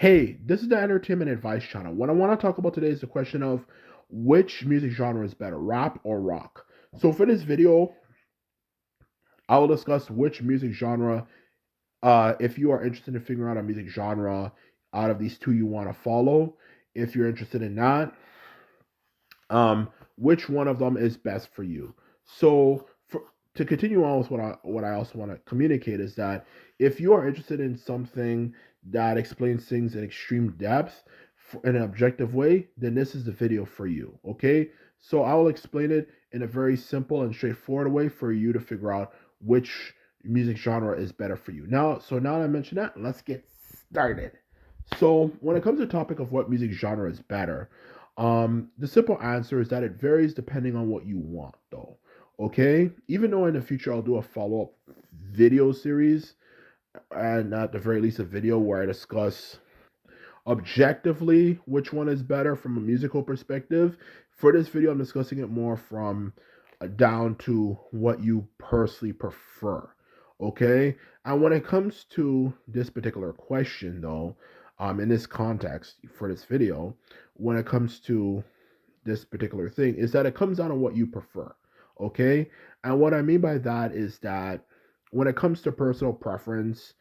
Hey, this is the Entertainment Advice Channel. What I want to talk about today is the question of which music genre is better, rap or rock. So for this video, I will discuss which music genre, if you are interested in figuring out a music genre out of these two you want to follow. If you're interested in that, which one of them is best for you. So to continue on with what I also want to communicate is that if you are interested in something that explains things in extreme depth in an objective way, then this is the video for you. Okay, so I will explain it in a very simple and straightforward way for you to figure out which music genre is better for you. Now that I mentioned that, let's get started. So when it comes to the topic of what music genre is better, the simple answer is that it varies depending on what you want, though. Okay, even though in the future I'll do a follow up video series, and at the very least a video where I discuss objectively which one is better from a musical perspective. For this video, I'm discussing it more from down to what you personally prefer. Okay, and when it comes to this particular question, though, in this context for this video, when it comes to this particular thing is that it comes down to what you prefer. Okay. And what I mean by that is that when it comes to personal preference,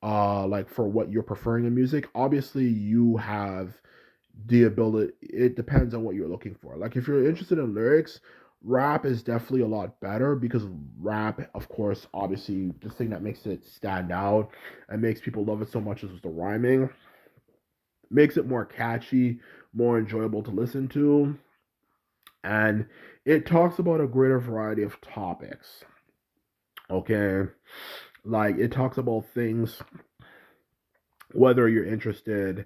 like for what you're preferring in music, obviously you have the ability, it depends on what you're looking for. Like if you're interested in lyrics, rap is definitely a lot better because rap, of course, obviously the thing that makes it stand out and makes people love it so much is the rhyming, makes it more catchy, more enjoyable to listen to, and it talks about a greater variety of topics. Okay, like it talks about things, whether you're interested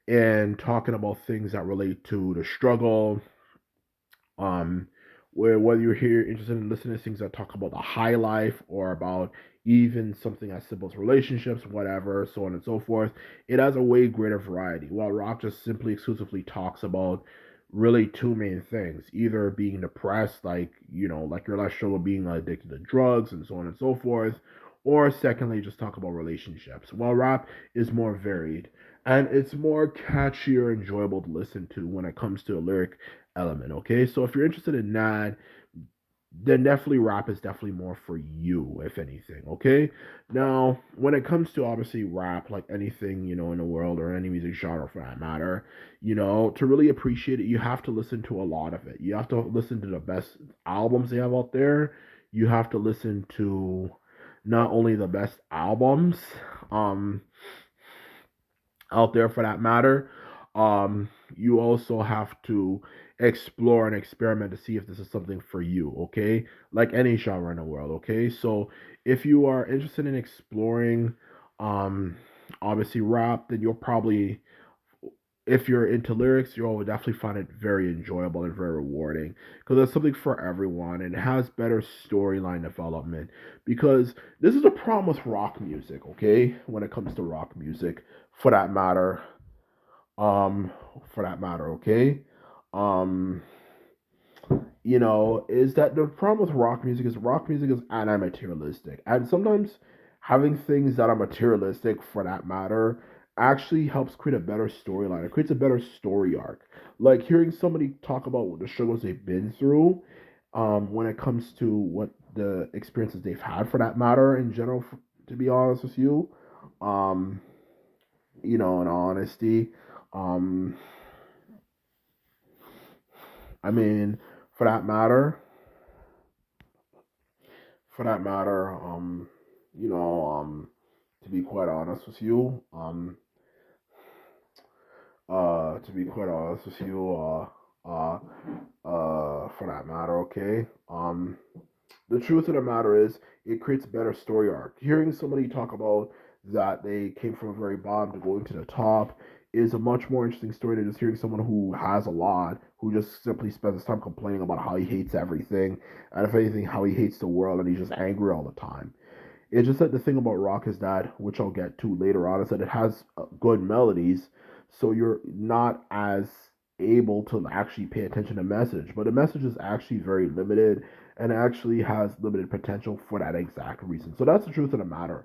in talking about things that relate to the struggle, um, whether you're here interested in listening to things that talk about the high life or about even something as simple as relationships, whatever, so on and so forth. It has a way greater variety. While rock just simply exclusively talks about really two main things, either being depressed, like your life struggle, being addicted to drugs and so on and so forth, or secondly just talk about relationships. While rap is more varied and it's more catchy or enjoyable to listen to when it comes to a lyric element. Okay, so if you're interested in that, then definitely rap is definitely more for you, if anything. Okay, now when it comes to obviously rap, like anything in the world or any music genre for that matter, to really appreciate it, you have to listen to a lot of it. You have to listen to the best albums they have out there. You have to listen to not only the best albums, um, out there for that matter. You also have to explore and experiment to see if this is something for you, okay? Like any genre in the world, okay? So if you are interested in exploring um obviously rap, then you'll probably, if you're into lyrics, you'll definitely find it very enjoyable and very rewarding because it's something for everyone and it has better storyline development. Because this is a problem with rock music, okay? When it comes to rock music, for that matter, um, okay? Um, is that the problem with rock music is anti-materialistic, and sometimes having things that are materialistic, for that matter, actually helps create a better storyline. It creates a better story arc. Like hearing somebody talk about what the struggles they've been through, when it comes to what the experiences they've had, for that matter, in general. To be honest with you, um, in all honesty, um, I mean, for that matter, for that matter, you know, um, to be quite honest with you, to be quite honest with you, for that matter, okay, the truth of the matter is, it creates a better story arc. Hearing somebody talk about that they came from a very bottom to going to the top is a much more interesting story than just hearing someone who has a lot, who just simply spends his time complaining about how he hates everything, and if anything, how he hates the world, and he's just angry all the time. It's just that the thing about rock is that, which I'll get to later on, is that it has good melodies, so you're not as able to actually pay attention to message. But the message is actually very limited and actually has limited potential for that exact reason. So that's the truth of the matter.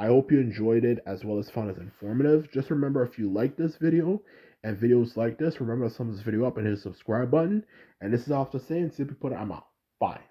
I hope you enjoyed it as well as found it informative. Just remember, if you like this video and videos like this, remember to thumbs this video up and hit the subscribe button. And this is all I have to say, and simply put, I'm out. Bye.